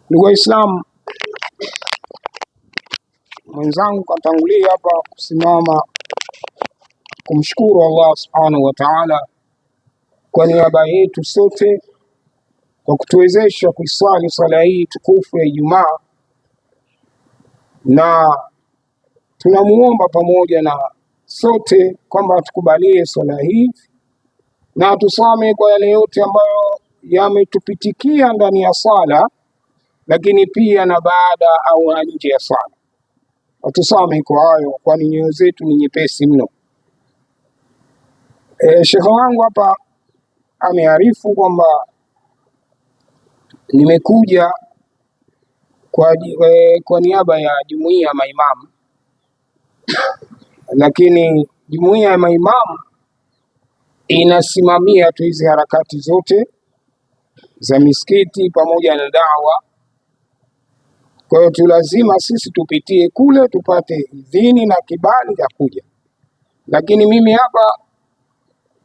Ndugu Waislamu, mwenzangu katangulia hapa kusimama kumshukuru Allah subhanahu wa ta'ala kwa niaba yetu sote kwa kutuwezesha kuiswali swala hii tukufu ya Ijumaa, na tunamuomba pamoja na sote kwamba atukubalie swala hii na atusame kwa yale yote ambayo yametupitikia ndani ya swala, lakini pia na baada au nje ya swala. Atusame kwa hayo, kwani nyoyo zetu ni nyepesi mno. Shekhe wangu hapa amearifu kwamba nimekuja kwa niaba ya jumuiya ya maimamu, lakini jumuiya ya maimamu inasimamia tu hizi harakati zote za misikiti pamoja na dawa. Kwa hiyo tu lazima sisi tupitie kule tupate idhini na kibali ya kuja, lakini mimi hapa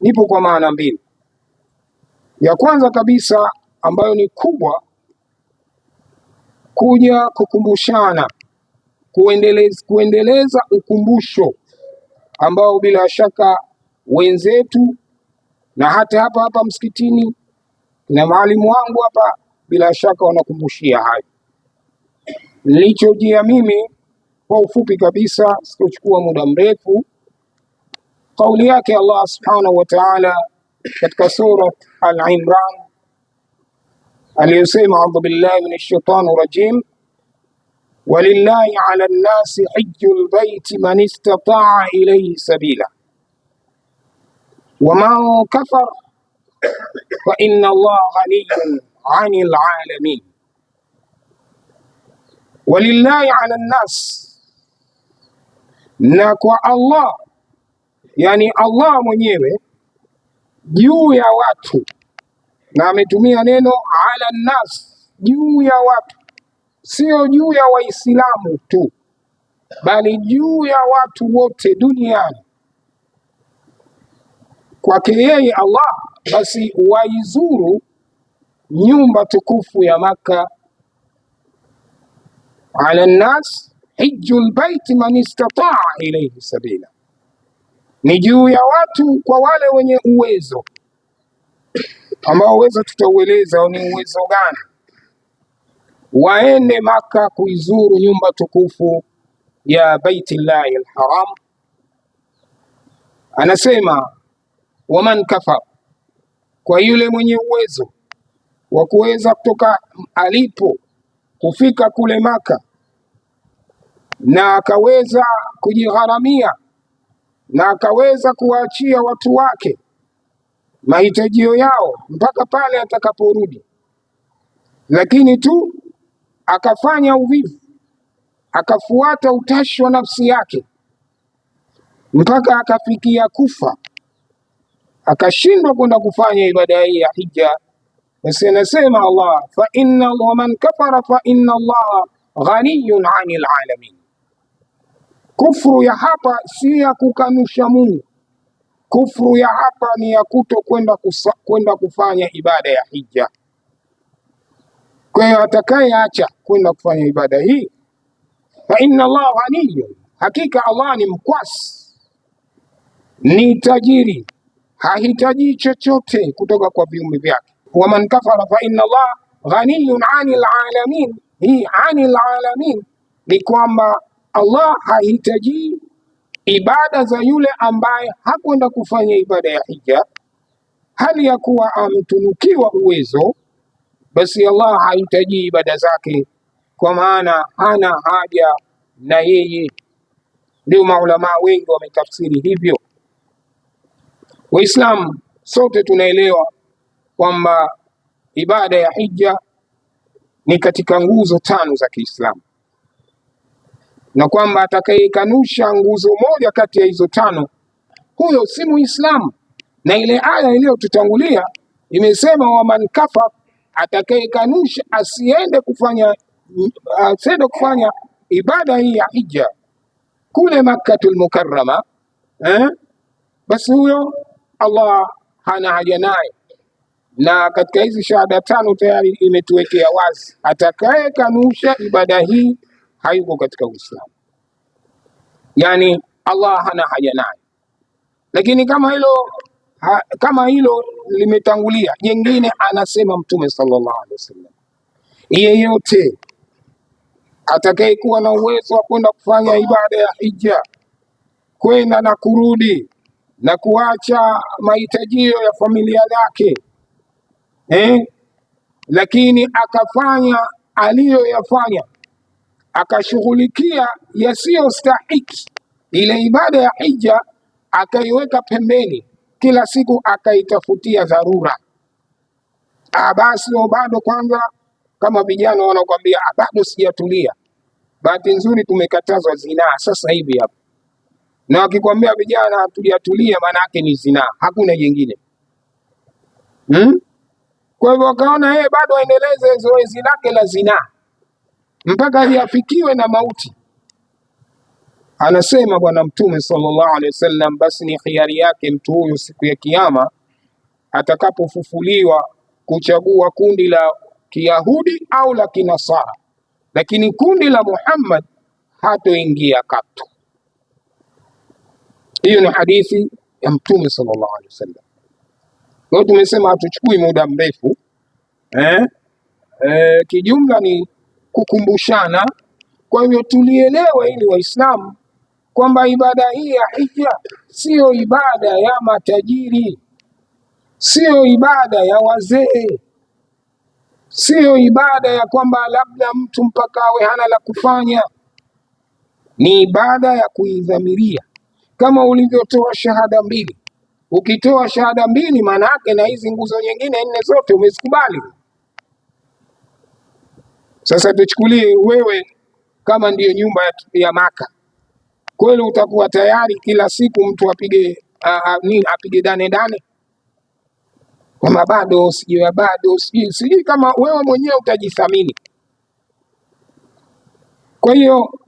nipo kwa maana mbili. Ya kwanza kabisa ambayo ni kubwa, kuja kukumbushana, kuendeleza ukumbusho ambao bila shaka wenzetu na hata hapa msikitini na maalimu wangu hapa bila shaka wanakumbushia hayo. Nilichojia mimi kwa ufupi kabisa, sikuchukua muda mrefu, kauli yake Allah subhanahu wa ta'ala katika sura Al-Imran aliyosema, a'udhu billahi minash shaitani rajim, walillahi ala nnasi hijjul baiti man istata'a ilayhi sabila waman kafar fa inna Allah ghaniyyun 'anil 'alamin. Walillahi ala nnas, na kwa Allah, yani Allah mwenyewe juu ya watu, na ametumia neno ala nnas, juu ya watu, sio juu ya Waislamu tu, bali juu ya watu wote duniani. Kwake yeye Allah basi waizuru nyumba tukufu ya Makka. Ala nnas hijjul baiti man istata'a ilayhi sabila, ni juu ya watu kwa wale wenye uwezo, ambao uwezo tutaueleza ni uwezo gani, waende Maka kuizuru nyumba tukufu ya Baitillahi al-Haram. Anasema waman kafar, kwa yule mwenye uwezo wa kuweza kutoka alipo kufika kule Maka na akaweza kujigharamia na akaweza kuwaachia watu wake mahitajio yao mpaka pale atakaporudi, lakini tu akafanya uvivu, akafuata utashi wa nafsi yake mpaka akafikia kufa, akashindwa kwenda kufanya ibada hii ya hija, basi anasema Allah, fa inna man kafara fa inna Allah ghaniyun 'anil 'alamin. Kufru ya hapa si ya kukanusha Mungu, kufru ya hapa ni ya kuto kwenda kufanya ibada ya hija. Kwa hiyo atakayeacha kwenda kufanya ibada hii, fa inna Allah ghaniyun, hakika Allah ni mkwasi, ni tajiri, hahitaji chochote kutoka kwa viumbe vyake. Waman kafara fa inna Allah ghaniyun 'anil 'alamin. Hii 'anil 'alamin ni kwamba Allah hahitaji ibada za yule ambaye hakwenda kufanya ibada ya hija, hali ya kuwa ametunukiwa uwezo, basi Allah hahitaji ibada zake, kwa maana hana haja na yeye. Ndio maulama wengi wametafsiri hivyo. Waislamu sote tunaelewa kwamba ibada ya hija ni katika nguzo tano za Kiislamu, na kwamba atakayekanusha nguzo moja kati ya hizo tano, huyo si Muislamu. Na ile aya iliyotutangulia imesema waman kafar, atakayekanusha asiende kufanya ibada hii ya hija kule Makkatul Mukarrama, basi huyo Allah hana haja naye. Na katika hizi shahada tano tayari imetuwekea wazi, atakaye kanusha ibada hii hayuko katika Uislamu, yani Allah hana haja naye. Lakini kama hilo limetangulia, jengine anasema Mtume sallallahu alaihi wasallam, yeyote atakaye kuwa na uwezo wa kwenda kufanya ibada ya hija, kwenda na kurudi na kuacha mahitajio ya familia yake, lakini akafanya aliyoyafanya, akashughulikia yasiyostahiki ile ibada ya hija, akaiweka pembeni, kila siku akaitafutia dharura, basi bado kwanza, kama vijana wanakuambia bado sijatulia. Bahati nzuri tumekatazwa zinaa sasa hivi hapa, na wakikwambia vijana hatujatulia, maana yake ni zinaa, hakuna jingine. Kwa hivyo wakaona yeye bado aendeleze zoezi lake la zinaa mpaka liafikiwe na mauti. Anasema Bwana Mtume sallallahu alaihi wasallam, basi ni khiari yake mtu huyu siku ya Kiyama atakapofufuliwa kuchagua kundi la Kiyahudi au la Kinasara, lakini kundi la Muhammad hatoingia katu. Hiyo ni hadithi ya Mtume sallallahu alaihi wasallam. Kwa hiyo tumesema hatuchukui muda mrefu, kijumla ni kukumbushana. Kwa hivyo tulielewe ili Waislamu kwamba ibada hii ya hija sio ibada ya matajiri, sio ibada ya wazee, sio ibada ya kwamba labda mtu mpaka awe hana la kufanya. Ni ibada ya kuidhamiria, kama ulivyotoa shahada mbili. Ukitoa shahada mbili, maana yake na hizi nguzo nyingine 4 zote umezikubali. Sasa tuchukulie wewe kama ndiyo nyumba ya Maka, kweli utakuwa tayari kila siku mtu apige dane kama bado sijui kama wewe mwenyewe utajithamini? Kwa hiyo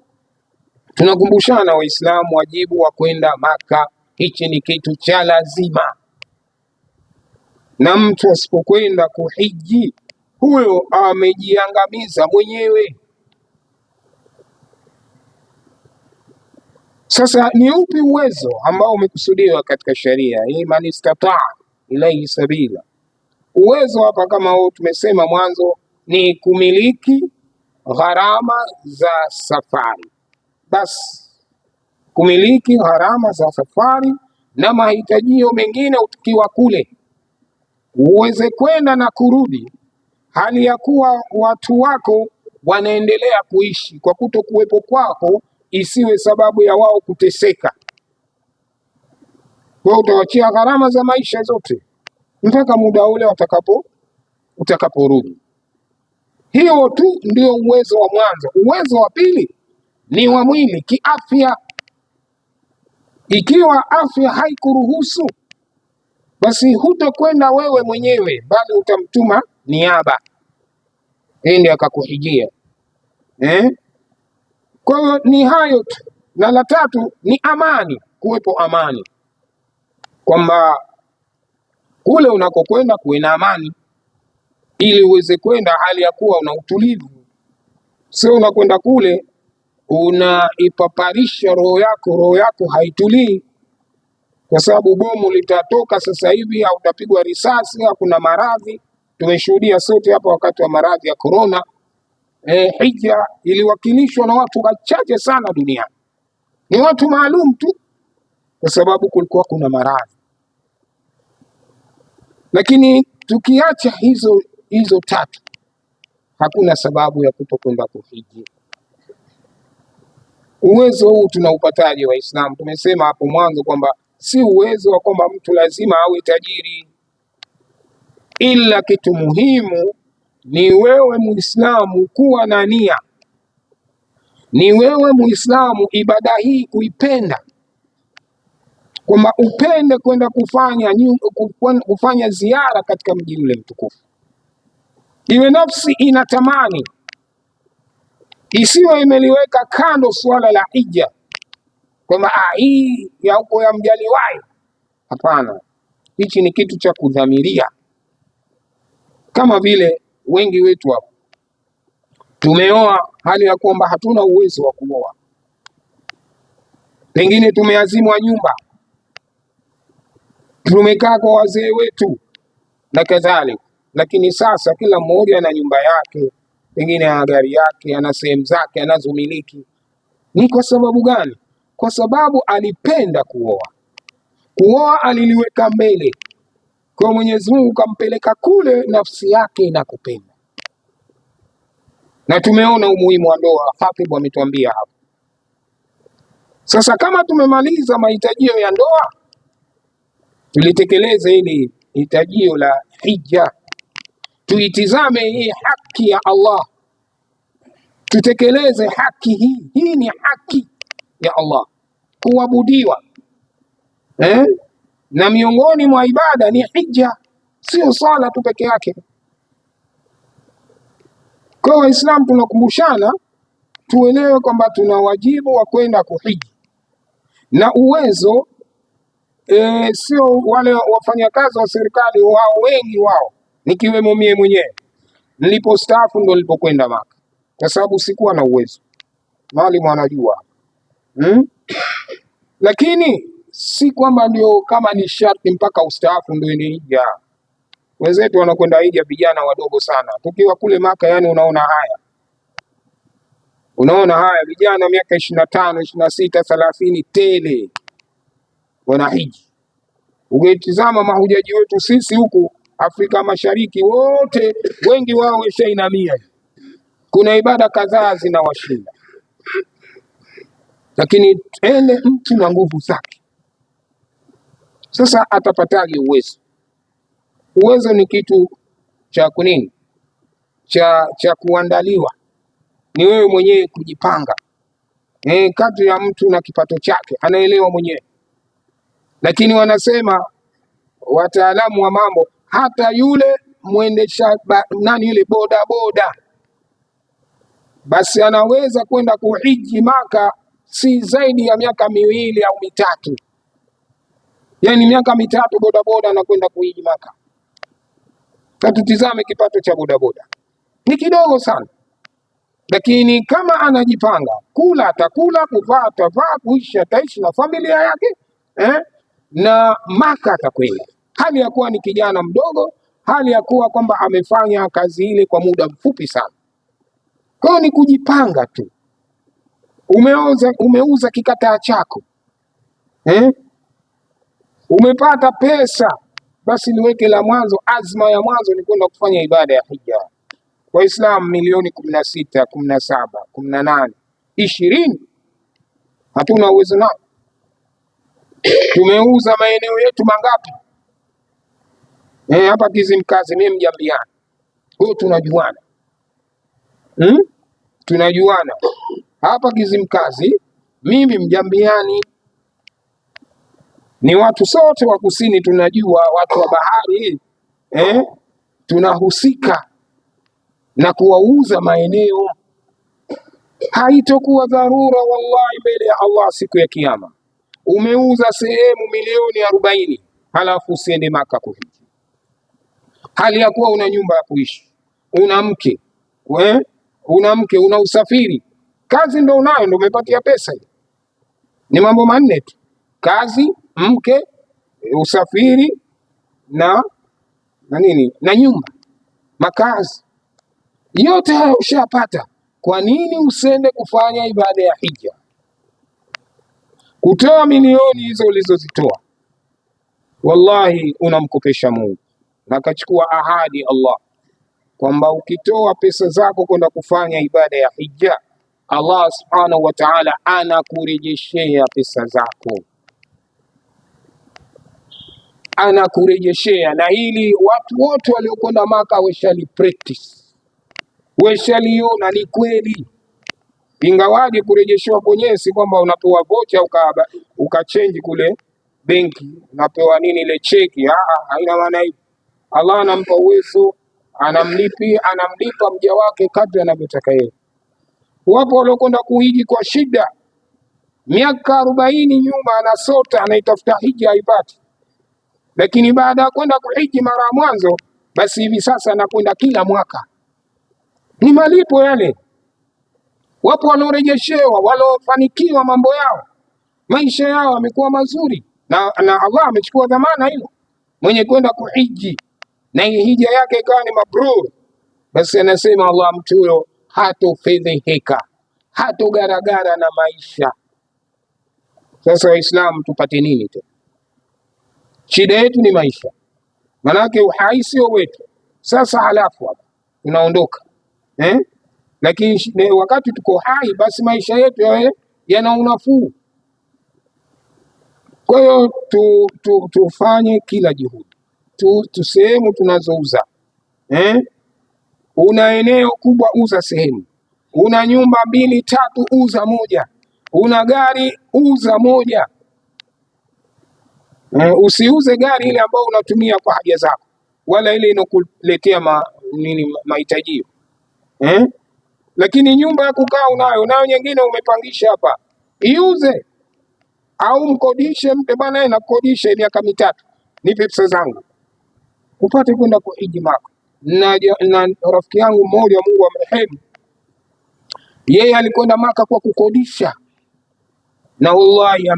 tunakumbushana Waislamu wajibu wa kwenda Maka. Hichi ni kitu cha lazima, na mtu asipokwenda kuhiji huyo amejiangamiza mwenyewe. Sasa ni upi uwezo ambao umekusudiwa katika sheria hii? Man istataa ilaihi sabila. Uwezo hapa kama huu tumesema mwanzo ni kumiliki gharama za safari, basi kumiliki gharama za safari na mahitajio mengine. Ukiwa kule uweze kwenda na kurudi, hali ya kuwa watu wako wanaendelea kuishi, kwa kutokuwepo kwako isiwe sababu ya wao kuteseka. Kwa utawachia gharama za maisha zote mpaka muda ule utakaporudi. Hiyo tu ndio uwezo wa mwanzo. Uwezo wa pili ni wa mwili, kiafya. Ikiwa afya haikuruhusu, basi hutokwenda wewe mwenyewe, bali utamtuma niaba ende akakuhijia. Kwa hiyo ni hayo tu. Na la tatu ni amani, kuwepo amani, kwamba kule unakokwenda kuwe na amani, ili uweze kwenda hali ya kuwa una utulivu. Sio unakwenda kule unaipaparisha roho yako haitulii, kwa sababu bomu litatoka sasa hivi au utapigwa risasi au kuna maradhi. Tumeshuhudia sote hapa wakati wa maradhi ya corona. Hija iliwakilishwa na watu wachache sana duniani, ni watu maalum tu, kwa sababu kulikuwa kuna maradhi. Lakini tukiacha hizo tatu, hakuna sababu ya kutokwenda kuhiji. Uwezo huu tunaupataje Waislamu? Tumesema hapo mwanzo kwamba si uwezo wa kwamba mtu lazima awe tajiri, ila kitu muhimu ni wewe Muislamu kuwa na nia, ni wewe Muislamu ibada hii kuipenda, kwamba upende kwenda kufanya ziara katika mji ule mtukufu. Iwe nafsi inatamani, isiwe imeliweka kando suala la hija kwamba hii ya huko ya Mjaliwahi. Hapana, hichi ni kitu cha kudhamiria. Kama vile wengi wetu hapo tumeoa hali ya kwamba hatuna uwezo wa kuoa, pengine tumeazimwa nyumba, tumekaa kwa wazee wetu na kadhalika, lakini sasa kila mmoja ana nyumba yake, pengine ana gari yake, ana sehemu zake anazomiliki. Ni kwa sababu gani? Kwa sababu alipenda kuoa. Kuoa aliliweka mbele, kwa Mwenyezi Mungu kampeleka kule, nafsi yake inakupenda. Na tumeona umuhimu wa ndoa, Khatibu ametuambia hapo. Sasa kama tumemaliza mahitajio ya ndoa, tulitekeleze hili hitajio la hija. Tuitizame hii haki ya Allah, tutekeleze haki hii. Hii ni haki ya Allah kuabudiwa, na miongoni mwa ibada ni hija, sio sala tu peke yake. Kwa Waislamu tunakumbushana tuelewe kwamba tuna wajibu wa kwenda kuhiji, na uwezo sio wale wafanyakazi wa serikali, wao wengi wao, nikiwemo mie mwenyewe. Nilipostaafu ndo nilipokwenda Maka, kwa sababu sikuwa na uwezo. Mwalimu anajua lakini si kwamba ndio kama ni sharti mpaka ustaafu ndio ni hija. Wenzetu wanakwenda hija vijana wadogo sana. Tukiwa kule Maka, yani unaona haya vijana miaka 25, 26, 30 tele wanahiji. Ukitizama mahujaji wetu sisi huku Afrika Mashariki, wote wengi wao wameshainamia. Kuna ibada kadhaa zinawashinda, lakini ele mtu na nguvu zake. Sasa atapataje uwezo? Uwezo ni kitu cha kunini, cha kuandaliwa. Ni wewe mwenyewe kujipanga, kadri ya mtu na kipato chake anaelewa mwenyewe. Lakini wanasema wataalamu wa mambo, hata yule mwendesha yule boda boda, basi anaweza kwenda kuhiji Maka si zaidi ya miaka 2 au 3. Yani miaka 3 boda boda anakwenda kuhiji Maka. Tutizame kipato cha boda boda ni kidogo sana, lakini kama anajipanga, kula atakula, kuvaa atavaa, kuishi ataishi na familia yake, na Maka atakwenda, hali ya kuwa ni kijana mdogo, hali ya kuwa kwamba amefanya kazi ile kwa muda mfupi sana. Kwa hiyo ni kujipanga tu. Umeuza kikataa chako, umepata pesa, basi niweke la mwanzo, azma ya mwanzo ni kwenda kufanya ibada ya hija. Waislamu milioni 16, 17, 18, 20 hatuna uwezo nao. Tumeuza maeneo yetu mangapi? Hapa Kizimkazi mimi Mjambiani, kwa tunajuana, tunajuana hapa Kizimkazi, mimi Mjambiani, ni watu sote wa kusini tunajua, watu wa bahari tunahusika na kuwauza maeneo. Haitokuwa dharura wallahi mbele ya Allah siku ya Kiyama. Umeuza sehemu milioni 40 halafu usiende Maka kuhiji, hali ya kuwa una nyumba ya kuishi, una mke, una usafiri, kazi ndo unayo, ndo umepatia pesa. Ni mambo manne tu: kazi, mke, usafiri na nini, na nyumba, makazi. Yote haya ushapata. Kwa nini usende kufanya ibada ya hija? Kutoa milioni hizo ulizozitoa, wallahi unamkopesha Mungu, na kachukua ahadi Allah kwamba ukitoa pesa zako kwenda kufanya ibada ya hija, Allah subhanahu wa ta'ala anakurejeshea pesa zako, anakurejeshea. Na hili watu wote waliokwenda Maka weshali practice, weshaliona ni kweli. Ingawaje kurejeshewa kwenyewe si kwamba unapewa vocha ukachange kule benki napewa nini ile cheki. Haina maana hiyo. Allah anampa uwezo, anamlipa mja wake kadri anavyotaka yeye. Wapo waliokwenda kuhiji kwa shida, miaka 40 nyuma anasota, anaitafuta hija haipati, lakini baada ya kwenda kuhiji mara ya mwanzo, basi hivi sasa anakwenda kila mwaka. Ni malipo yale. Wapo waliorejeshewa, waliofanikiwa mambo yao, maisha yao yamekuwa mazuri, na Allah amechukua dhamana hilo. Mwenye kwenda kuhiji na hija yake ikawa ni mabrur, basi anasema Allah, mtu huyo hatofedheheka, hatogaragara na maisha. Sasa Waislamu tupate nini tena? Shida yetu ni maisha, manake uhai sio wetu. Sasa halafu hapa tunaondoka lakini wakati tuko hai, basi maisha yetu yana unafuu. Kwa hiyo tufanye kila juhudi tu sehemu tunazouza. Una eneo kubwa, uza sehemu. Una nyumba 2 3, uza moja. Una gari, uza moja. Usiuze gari ile ambayo unatumia kwa haja zako, wala ile inokuletea mahitaji. Lakini nyumba ya kukaa unayo nyingine umepangisha hapa, iuze au mkodishe, mpe bwana, nakukodisha miaka 3, nipe pesa zangu upate kwenda kuhiji Maka. Na rafiki yangu mmoja, Mungu amrehemu, yeye alikwenda Maka kwa kukodisha, na wallahi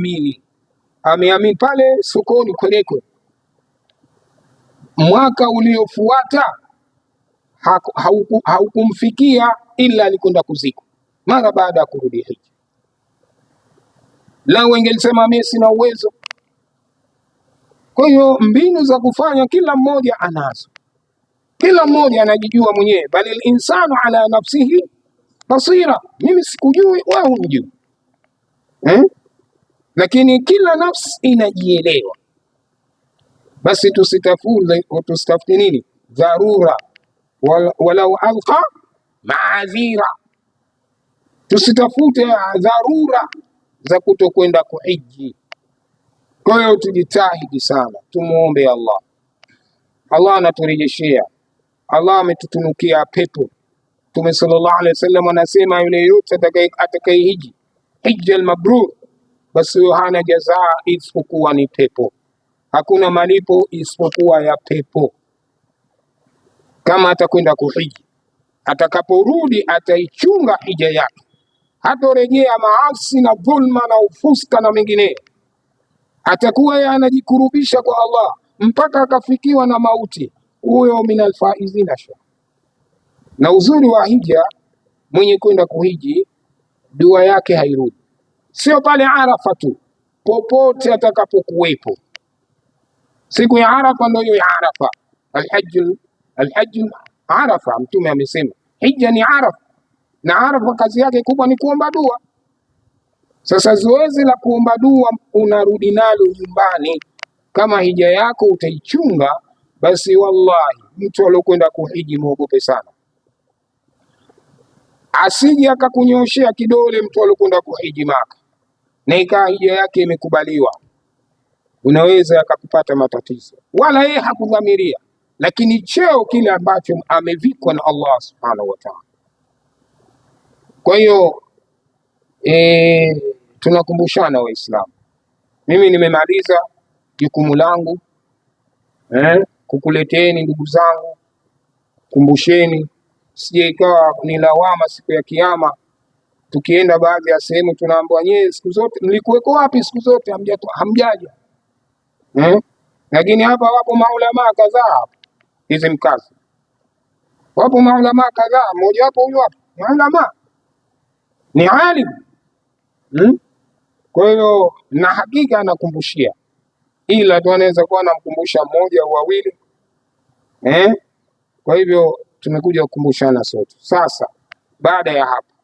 ameamini pale sokoni Kwelekwe. Mwaka uliofuata haukumfikia, ila alikwenda kuzikwa mara baada ya kurudi hija. Lao wengelisema mimi sina uwezo. Kwa hiyo mbinu za kufanya kila mmoja anazo, kila mmoja anajijua mwenyewe. Bali insanu ala nafsihi basira, mimi sikujui wewe unijui, lakini kila nafsi inajielewa. Basi tusitafute nini dharura, walau alqa maadhira. Tusitafute dharura za kutokwenda kuhiji. Kwa hiyo tujitahidi sana, tumuombe Allah. Allah anaturejeshea, Allah ametutunukia pepo. Mtume sallallahu alaihi wasallam anasema, yule yote atakayehiji hija al-mabrur, basi hana jazaa isipokuwa ni pepo. Hakuna malipo isipokuwa ya pepo. Kama atakwenda kuhiji, atakaporudi ataichunga hija yake, hatorejea maasi na dhulma na ufuska na mengineyo. Atakuwa yeye anajikurubisha kwa Allah mpaka akafikiwa na mauti, huyo minal faizina. Na uzuri wa hija, mwenye kwenda kuhiji dua yake hairudi, sio pale Arafa tu, popote atakapokuwepo. Siku ya Arafa ndio ya Arafa, alhajj Arafa. Mtume amesema hija ni Arafa, na Arafa kazi yake kubwa ni kuomba dua. Sasa zoezi la kuomba dua unarudi nalo nyumbani. Kama hija yako utaichunga, basi wallahi mtu aliyokwenda kuhiji muogope sana, asije akakunyoshea kidole mtu aliyokwenda kuhiji Maka na ikawa hija yake imekubaliwa. Unaweza akakupata matatizo, wala yeye hakudhamiria, lakini cheo kile ambacho amevikwa na Allah subhanahu wa ta'ala. Kwa hiyo tunakumbushana Waislamu. Mimi nimemaliza jukumu langu kukuleteni ndugu zangu, kumbusheni, sije ikawa ni lawama siku ya Kiyama. Tukienda baadhi ya sehemu tunaambiwa, nyewe siku zote mlikuweko wapi? Siku zote hamjaja. Lakini hapa wapo maulama kadhaa, hizi mkazi, wapo maulama kadhaa. Mmoja wapo huyu hapa maulama ni alim. Kwa hiyo na hakika anakumbushia, ila tu anaweza kuwa anamkumbusha mmoja au wawili. Kwa hivyo tumekuja kukumbushana sote. Sasa baada ya hapa,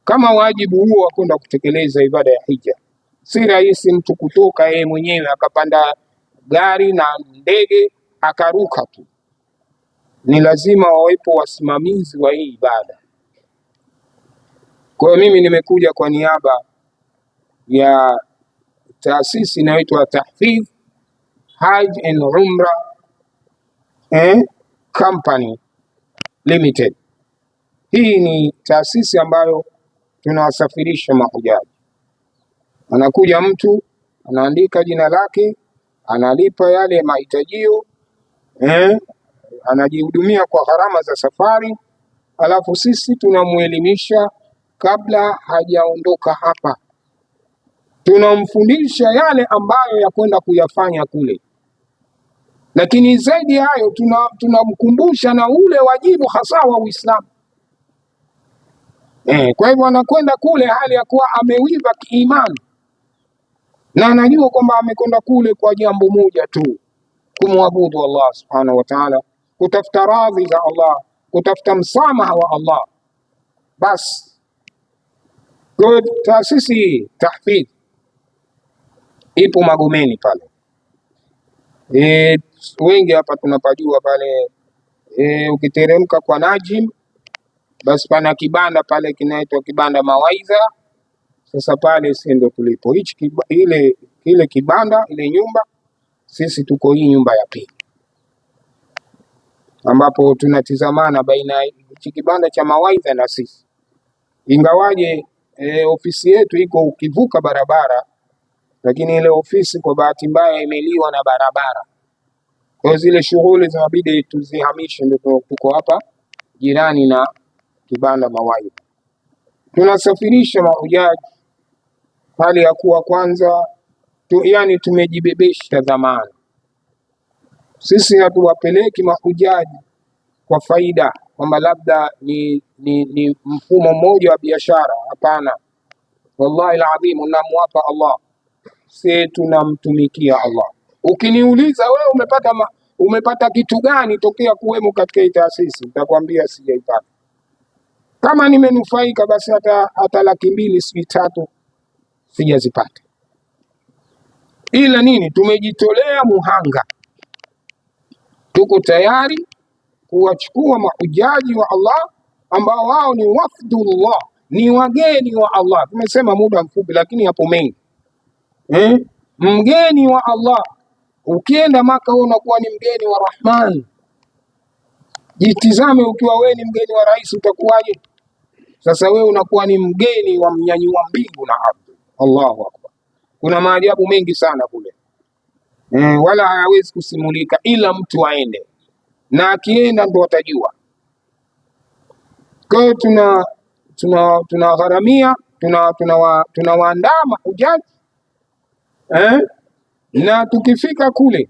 kama wajibu huo wa kwenda kutekeleza ibada ya hija, si rahisi mtu kutoka yeye mwenyewe akapanda gari na ndege akaruka tu. Ni lazima wawepo wasimamizi wa hii ibada. Kwa hiyo mimi nimekuja kwa niaba ya taasisi inayoitwa Tahfidh Hajj and Umra Company Limited. Hii ni taasisi ambayo tunawasafirisha mahujaji. Anakuja mtu anaandika jina lake, analipa yale mahitajio, anajihudumia kwa gharama za safari, alafu sisi tunamuelimisha kabla hajaondoka hapa, tunamfundisha yale ambayo ya kwenda kuyafanya kule, lakini zaidi ya hayo tunamkumbusha na ule wajibu hasa wa Uislamu. Kwa hivyo anakwenda kule hali ya kuwa amewiva kiimani na anajua kwamba amekwenda kule kwa jambo moja tu, kumwabudu Allah subhanahu wa ta'ala, kutafuta radhi za Allah, kutafuta msamaha wa Allah. Basi taasisi Tahfidh ipo Magomeni pale, wengi hapa tunapajua pale. Ukiteremka kwa Najim, basi pana kibanda pale kinaitwa kibanda Mawaidha. Sasa pale si ndo tulipo ile kibanda, ile nyumba, sisi tuko hii nyumba ya pili, ambapo tunatizamana baina ya kibanda cha Mawaidha na sisi, ingawaje ofisi yetu iko ukivuka barabara, lakini ile ofisi kwa bahati mbaya imeliwa na barabara. Kwa zile shughuli zinabidi tuzihamishe, ndio tuko hapa jirani na kibanda Mawaidha. Tunasafirisha mahujaji hali ya kuwa kwanza yani tumejibebesha dhamana. Sisi hatuwapeleki mahujaji kwa faida kwamba labda ni mfumo mmoja wa biashara. Hapana, wallahi alazim, unamwapa Allah, si tunamtumikia Allah. Ukiniuliza wewe umepata kitu gani tokea kuwemo katika taasisi, nitakwambia sijaipata. Kama nimenufaika basi hata 200,000 si 3 sijazipata, ila nini, tumejitolea muhanga. Tuko tayari kuwachukua mahujaji wa Allah ambao wao ni wafdullah, ni wageni wa Allah. Tumesema muda mfupi, lakini hapo mengi. Mgeni wa Allah, ukienda Maka wewe unakuwa ni mgeni wa Rahman. Jitizame, ukiwa wewe ni mgeni wa rais utakuwaje? Sasa wewe unakuwa ni mgeni wa mnyanyi wa mbingu na ardhi. Allahu akbar. Kuna maajabu mengi sana kule, wala hayawezi kusimulika, ila mtu aende, na akienda ndo atajua. Kwa hiyo tunagharamia, tunawaandaa mahujaji, na tukifika kule,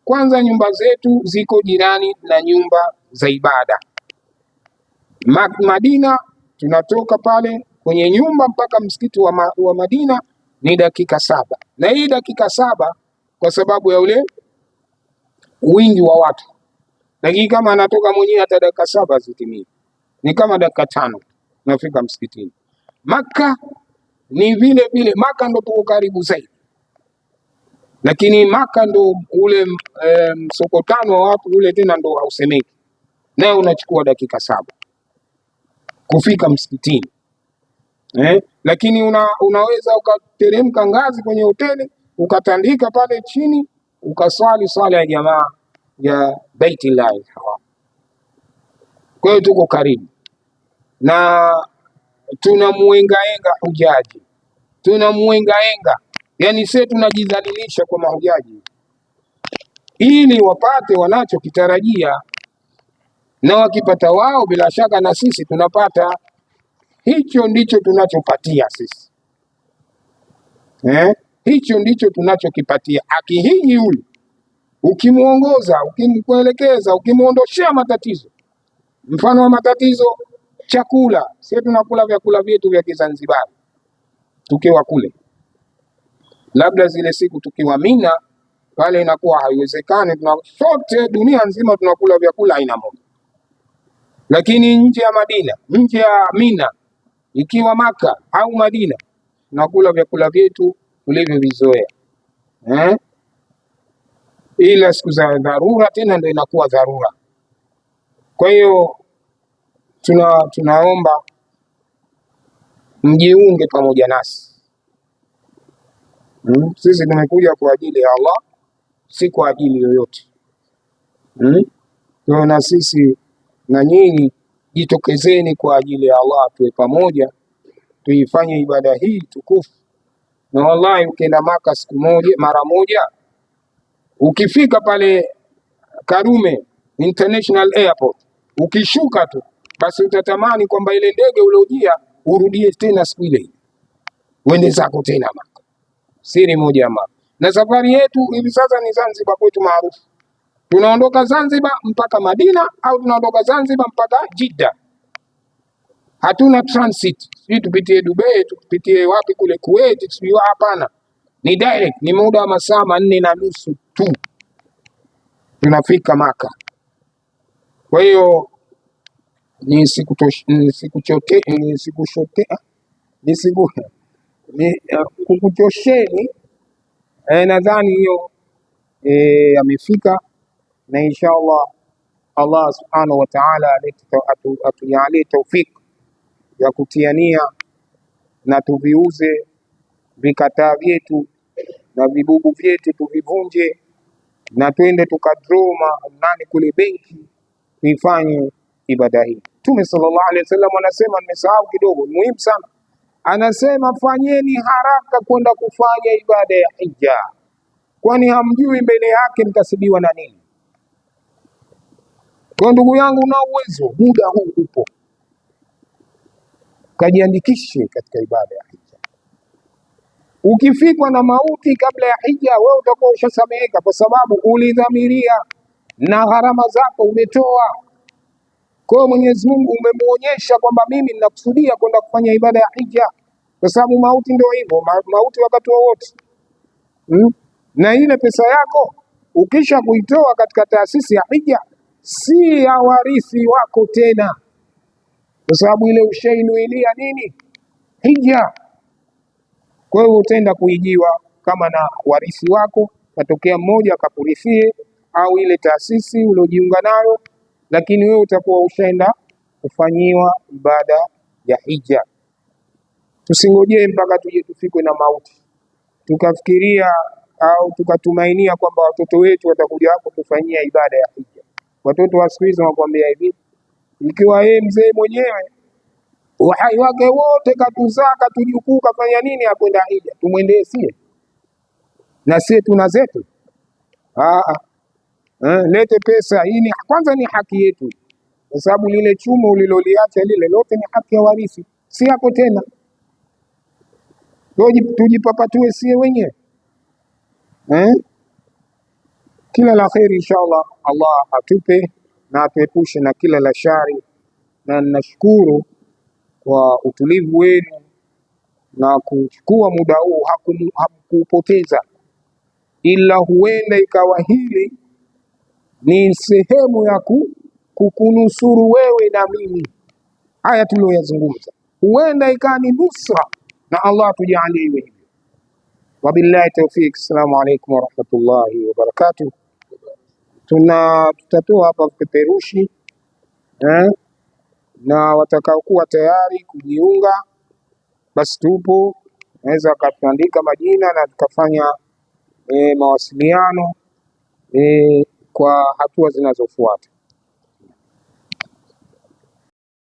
kwanza nyumba zetu ziko jirani na nyumba za ibada. Madina, tunatoka pale kwenye nyumba mpaka msikiti wa Madina ni dakika 7, na hii dakika 7 kwa sababu ya ule wingi wa watu, lakini kama anatoka mwenyewe hata dakika 7 zitimii, ni kama dakika 5 nafika msikitini. Maka ni vile vile, Maka ndo tuko karibu zaidi, lakini Maka ndo ule msokotano wa watu ule tena ndo hausemeki, naye unachukua dakika 7 kufika msikitini. Lakini unaweza ukateremka ngazi kwenye hoteli ukatandika pale chini ukaswali swala ya jamaa ya Baitullah Haram. Kwa hiyo tuko karibu na tunamuengaenga hujaji, tunamuengaenga, yani sisi tunajidhalilisha kwa mahujaji ili wapate wanachokitarajia, na wakipata wao bila shaka na sisi tunapata. Hicho ndicho tunachopatia sisi, hicho ndicho tunachokipatia. Akihiji huyu, ukimuongoza, ukimkuelekeza, ukimuondoshea matatizo, mfano wa matatizo chakula. Sisi tunakula vyakula vyetu vya Kizanzibari tukiwa kule, labda zile siku tukiwa Mina pale inakuwa haiwezekani, sote dunia nzima tunakula vyakula aina moja, lakini nje ya Madina, nje ya Mina, ikiwa Maka au Madina, tunakula vyakula vyetu ulivyovizoea. Ila siku za dharura tena ndio inakuwa dharura. Kwa hiyo tunaomba mjiunge pamoja nasi. Sisi tumekuja kwa ajili ya Allah, si kwa ajili yoyote. Kwa na sisi na nyinyi jitokezeni kwa ajili ya Allah, tuwe pamoja, tuifanye ibada hii tukufu. Na wallahi ukienda Maka siku moja, mara moja, ukifika pale Karume International Airport, ukishuka tu basi utatamani kwamba ile ndege uliojia urudie tena siku ile uende zako tena Maka. Siri moja ya Maka. Na safari yetu hivi sasa ni Zanzibar kwetu maarufu. Tunaondoka Zanzibar mpaka Madina au tunaondoka Zanzibar mpaka Jeddah. Hatuna transit. Sisi tupitie Dubai, tupitie wapi kule Kuwait, sio, hapana. Ni direct, ni muda wa masaa 4.5 tu. Tunafika Maka. Kwa hiyo kukuchosheni, nadhani hiyo amefika, na inshallah Allah subhanahu wa ta'ala atujalie taufik ya kutiania na tuviuze vikataa vyetu na vibubu vyetu tuvivunje, na twende tukadraw nani kule benki tuifanye ibada hii. Mtume sallallahu alaihi wasallam anasema, nimesahau kidogo, muhimu sana, anasema fanyeni haraka kwenda kufanya ibada ya hija, kwani hamjui mbele yake mtasibiwa na nini. Kwa ndugu yangu, na uwezo, muda huu upo, kajiandikishe katika ibada ya hija. Ukifikwa na mauti kabla ya hija, wewe utakuwa ushasameheka, kwa sababu ulidhamiria na gharama zako umetoa. Kwa hiyo Mwenyezi Mungu umemuonyesha kwamba mimi ninakusudia kwenda kufanya ibada ya hija, kwa sababu mauti ndio hivyo, mauti wakati wowote. Na ile pesa yako ukisha kuitoa katika taasisi ya hija, si ya warithi wako tena, kwa sababu ile ushainuilia nini? Hija. Kwa hiyo utaenda kuijiwa kama na warithi wako, katokea mmoja akakurithie, au ile taasisi uliojiunga nayo, lakini wewe utakuwa ushaenda kufanyiwa ibada ya hija. Tusingojee mpaka tuje tufikwe na mauti tukafikiria au tukatumainia kwamba watoto wetu watakuja hapo kufanyia ibada ya hija. Watoto wa siku hizi wanakuambia hivi, ikiwa yeye mzee mwenyewe uhai wake wote katuzaa katujukuu kafanya nini ya kwenda hija, tumwendee sie? Na sie tuna zetu. Lete pesa hii, ni kwanza ni haki yetu, kwa sababu lile chumo uliloliacha lile lote ni haki ya warithi, si yako tena. Tujipapatue sie wenyewe. Kila la kheri inshallah Allah atupe na atuepushe na kila la shari, na nashukuru kwa utulivu wenu na kuchukua muda huu, hamkupoteza, ila huenda ikawa hili ni sehemu ya kukunusuru wewe na mimi. Haya tuliyozungumza huenda ikawa ni nusra, na Allah tujalie iwe hivyo. Wabillahi tawfik. Assalamu alaykum wa rahmatullahi wa barakatuh. Tutatoa hapa vipeperushi na watakaokuwa tayari kujiunga, basi tupo, naweza kuandika majina na tukafanya mawasiliano kwa hatua zinazofuata.